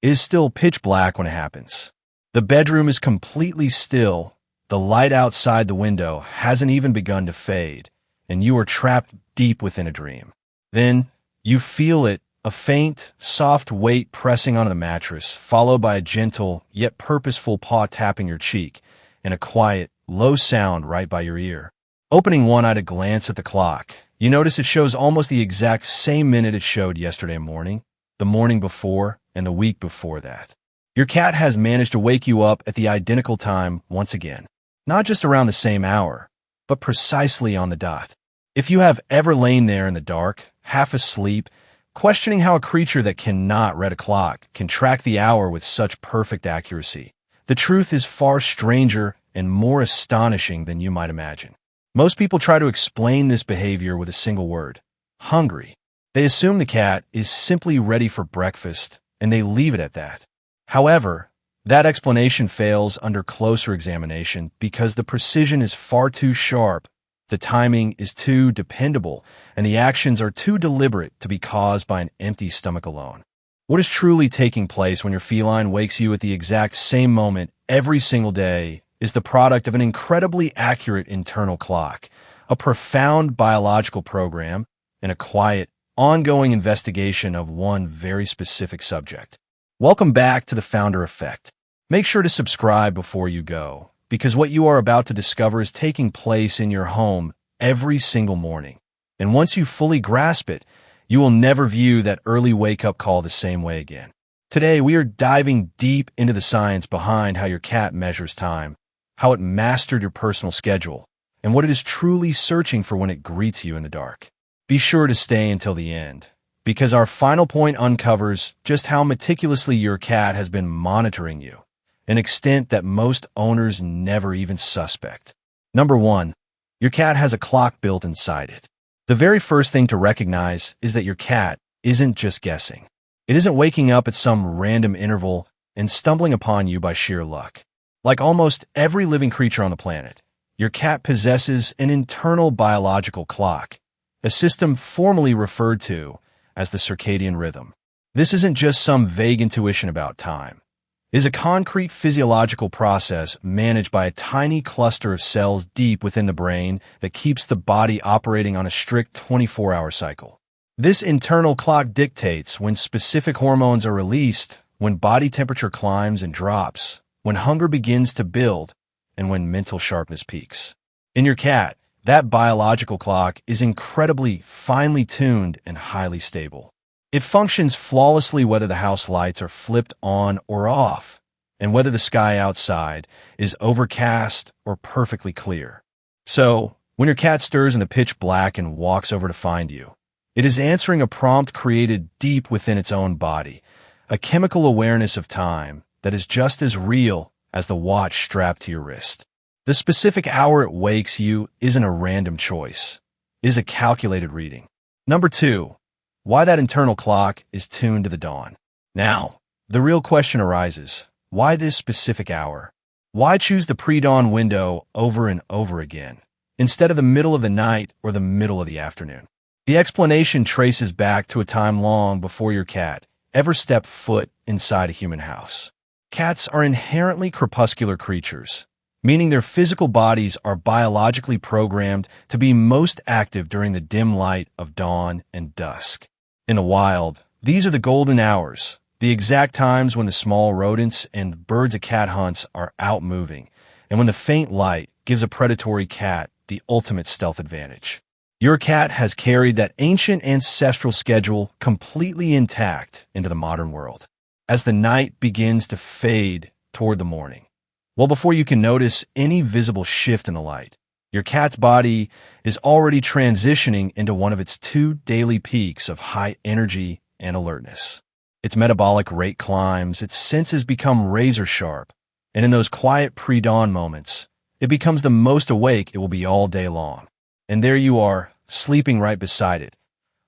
It is still pitch black when it happens. The bedroom is completely still, the light outside the window hasn't even begun to fade, and you are trapped deep within a dream. Then, you feel it, a faint, soft weight pressing onto the mattress, followed by a gentle, yet purposeful paw tapping your cheek, and a quiet, low sound right by your ear. Opening one eye to glance at the clock, you notice it shows almost the exact same minute it showed yesterday morning, the morning before, and the week before that. Your cat has managed to wake you up at the identical time once again, not just around the same hour, but precisely on the dot. If you have ever lain there in the dark, half asleep, questioning how a creature that cannot read a clock can track the hour with such perfect accuracy, the truth is far stranger and more astonishing than you might imagine. Most people try to explain this behavior with a single word: hungry. They assume the cat is simply ready for breakfast, and they leave it at that. However, that explanation fails under closer examination because the precision is far too sharp, the timing is too dependable, and the actions are too deliberate to be caused by an empty stomach alone. What is truly taking place when your feline wakes you at the exact same moment every single day is the product of an incredibly accurate internal clock, a profound biological program, and a quiet, ongoing investigation of one very specific subject. Welcome back to the Founder Effect. Make sure to subscribe before you go, because what you are about to discover is taking place in your home every single morning. And once you fully grasp it, you will never view that early wake-up call the same way again. Today, we are diving deep into the science behind how your cat measures time, how it mastered your personal schedule, and what it is truly searching for when it greets you in the dark. Be sure to stay until the end, because our final point uncovers just how meticulously your cat has been monitoring you, an extent that most owners never even suspect. Number 1. Your cat has a clock built inside it. The very first thing to recognize is that your cat isn't just guessing. It isn't waking up at some random interval and stumbling upon you by sheer luck. Like almost every living creature on the planet, your cat possesses an internal biological clock, a system formally referred to as the circadian rhythm. This isn't just some vague intuition about time. It is a concrete physiological process managed by a tiny cluster of cells deep within the brain that keeps the body operating on a strict 24-hour cycle. This internal clock dictates when specific hormones are released, when body temperature climbs and drops, when hunger begins to build, and when mental sharpness peaks. In your cat, that biological clock is incredibly finely tuned and highly stable. It functions flawlessly whether the house lights are flipped on or off, and whether the sky outside is overcast or perfectly clear. So, when your cat stirs in the pitch black and walks over to find you, it is answering a prompt created deep within its own body, a chemical awareness of time that is just as real as the watch strapped to your wrist. The specific hour it wakes you isn't a random choice. It is a calculated reading. Number 2. Why that internal clock is tuned to the dawn. Now, the real question arises: why this specific hour? Why choose the pre-dawn window over and over again, instead of the middle of the night or the middle of the afternoon? The explanation traces back to a time long before your cat ever stepped foot inside a human house. Cats are inherently crepuscular creatures, meaning their physical bodies are biologically programmed to be most active during the dim light of dawn and dusk. In the wild, these are the golden hours, the exact times when the small rodents and birds a cat hunts are out moving, and when the faint light gives a predatory cat the ultimate stealth advantage. Your cat has carried that ancient ancestral schedule completely intact into the modern world. As the night begins to fade toward the morning, well before you can notice any visible shift in the light, your cat's body is already transitioning into one of its 2 daily peaks of high energy and alertness. Its metabolic rate climbs, its senses become razor sharp, and in those quiet pre-dawn moments, it becomes the most awake it will be all day long. And there you are, sleeping right beside it,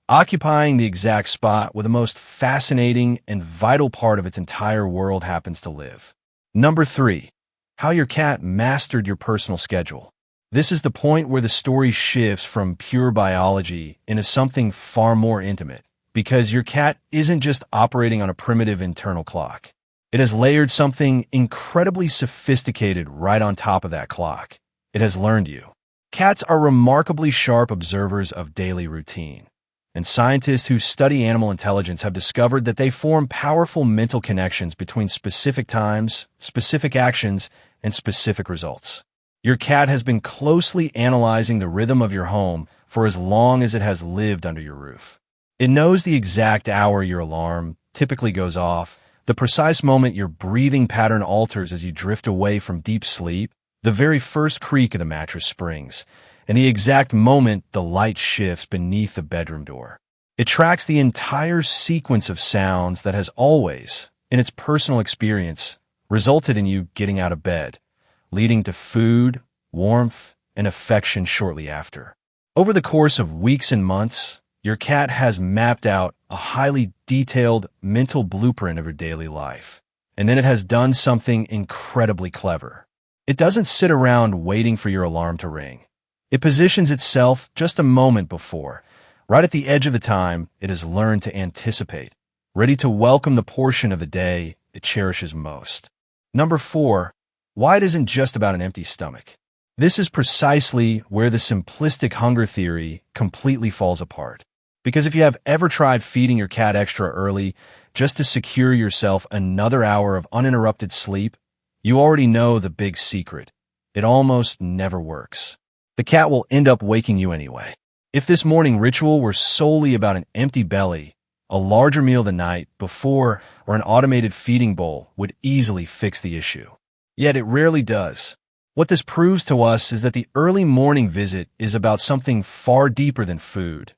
occupying the exact spot where the most fascinating and vital part of its entire world happens to live. Number 3. How your cat mastered your personal schedule. This is the point where the story shifts from pure biology into something far more intimate, because your cat isn't just operating on a primitive internal clock. It has layered something incredibly sophisticated right on top of that clock. It has learned you. Cats are remarkably sharp observers of daily routine, and scientists who study animal intelligence have discovered that they form powerful mental connections between specific times, specific actions, and specific results. Your cat has been closely analyzing the rhythm of your home for as long as it has lived under your roof. It knows the exact hour your alarm typically goes off, the precise moment your breathing pattern alters as you drift away from deep sleep, the very first creak of the mattress springs, and the exact moment the light shifts beneath the bedroom door. It tracks the entire sequence of sounds that has always, in its personal experience, resulted in you getting out of bed, leading to food, warmth, and affection shortly after. Over the course of weeks and months, your cat has mapped out a highly detailed mental blueprint of your daily life. And then it has done something incredibly clever. It doesn't sit around waiting for your alarm to ring. It positions itself just a moment before, right at the edge of the time it has learned to anticipate, ready to welcome the portion of the day it cherishes most. Number 4, why it isn't just about an empty stomach. This is precisely where the simplistic hunger theory completely falls apart. Because if you have ever tried feeding your cat extra early just to secure yourself another hour of uninterrupted sleep, you already know the big secret. It almost never works. The cat will end up waking you anyway. If this morning ritual were solely about an empty belly, a larger meal the night before or an automated feeding bowl would easily fix the issue. Yet it rarely does. What this proves to us is that the early morning visit is about something far deeper than food.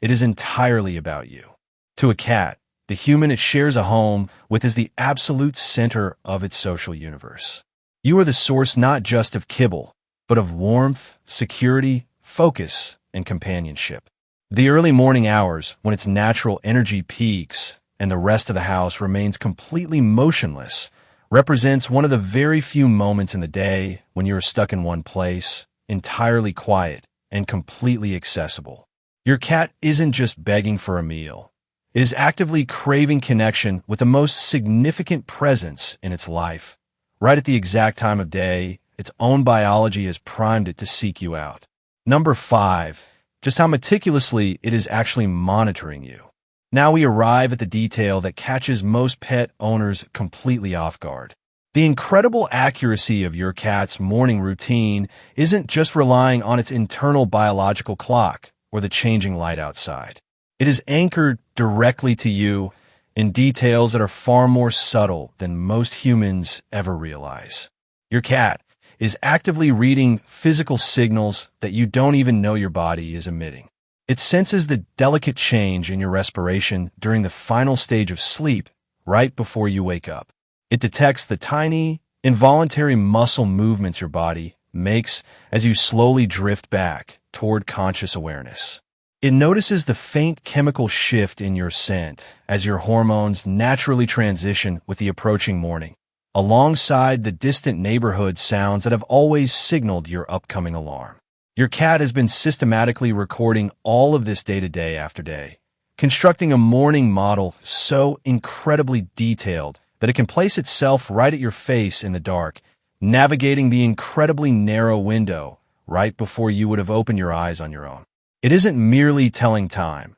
It is entirely about you. To a cat, the human it shares a home with is the absolute center of its social universe. You are the source not just of kibble, but of warmth, security, focus, and companionship. The early morning hours, when its natural energy peaks and the rest of the house remains completely motionless, represents one of the very few moments in the day when you are stuck in one place, entirely quiet and completely accessible. Your cat isn't just begging for a meal. It is actively craving connection with the most significant presence in its life. Right at the exact time of day, its own biology has primed it to seek you out. Number 5, just how meticulously it is actually monitoring you. Now we arrive at the detail that catches most pet owners completely off guard. The incredible accuracy of your cat's morning routine isn't just relying on its internal biological clock or the changing light outside. It is anchored directly to you in details that are far more subtle than most humans ever realize. Your cat is actively reading physical signals that you don't even know your body is emitting. It senses the delicate change in your respiration during the final stage of sleep right before you wake up. It detects the tiny, involuntary muscle movements your body makes as you slowly drift back toward conscious awareness. It notices the faint chemical shift in your scent as your hormones naturally transition with the approaching morning, alongside the distant neighborhood sounds that have always signaled your upcoming alarm. Your cat has been systematically recording all of this day after day, constructing a morning model so incredibly detailed that it can place itself right at your face in the dark, navigating the incredibly narrow window right before you would have opened your eyes on your own. It isn't merely telling time.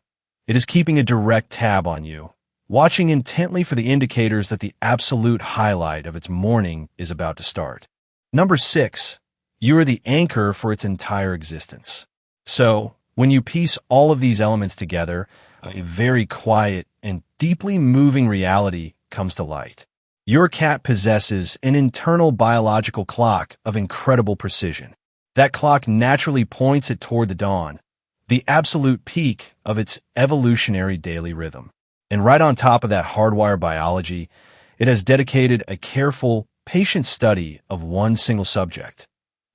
It is keeping a direct tab on you, watching intently for the indicators that the absolute highlight of its morning is about to start. Number 6, you are the anchor for its entire existence. So, when you piece all of these elements together, a very quiet and deeply moving reality comes to light. Your cat possesses an internal biological clock of incredible precision. That clock naturally points it toward the dawn, the absolute peak of its evolutionary daily rhythm. And right on top of that hardwired biology, it has dedicated a careful, patient study of one single subject.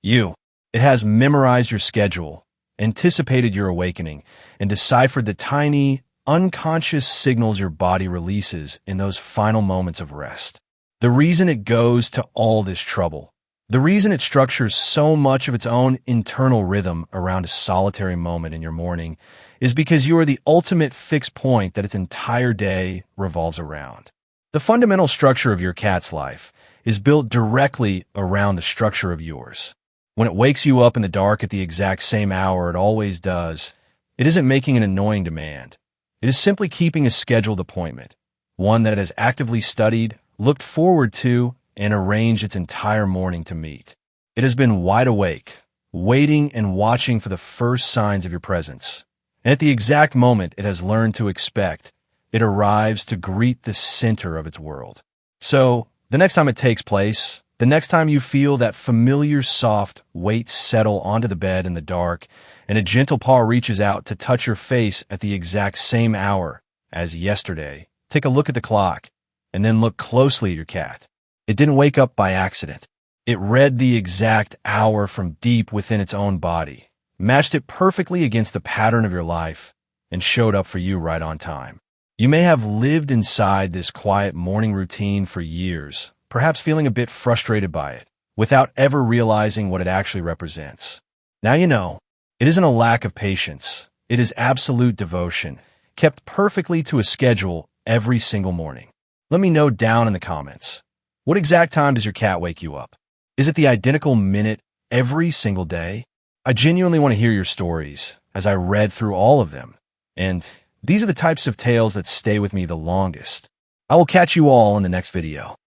You. It has memorized your schedule, anticipated your awakening, and deciphered the tiny, unconscious signals your body releases in those final moments of rest. The reason it goes to all this trouble, The reason it structures so much of its own internal rhythm around a solitary moment in your morning is because you are the ultimate fixed point that its entire day revolves around. The fundamental structure of your cat's life is built directly around the structure of yours. When it wakes you up in the dark at the exact same hour it always does, it isn't making an annoying demand. It is simply keeping a scheduled appointment, one that it has actively studied, looked forward to, and arranged its entire morning to meet. It has been wide awake, waiting and watching for the first signs of your presence. And at the exact moment it has learned to expect, it arrives to greet the center of its world. So, the next time it takes place, the next time you feel that familiar soft weight settle onto the bed in the dark, and a gentle paw reaches out to touch your face at the exact same hour as yesterday, take a look at the clock, and then look closely at your cat. It didn't wake up by accident. It read the exact hour from deep within its own body, matched it perfectly against the pattern of your life, and showed up for you right on time. You may have lived inside this quiet morning routine for years, perhaps feeling a bit frustrated by it, without ever realizing what it actually represents. Now you know, it isn't a lack of patience. It is absolute devotion, kept perfectly to a schedule every single morning. Let me know down in the comments. What exact time does your cat wake you up? Is it the identical minute every single day? I genuinely want to hear your stories as I read through all of them. And these are the types of tales that stay with me the longest. I will catch you all in the next video.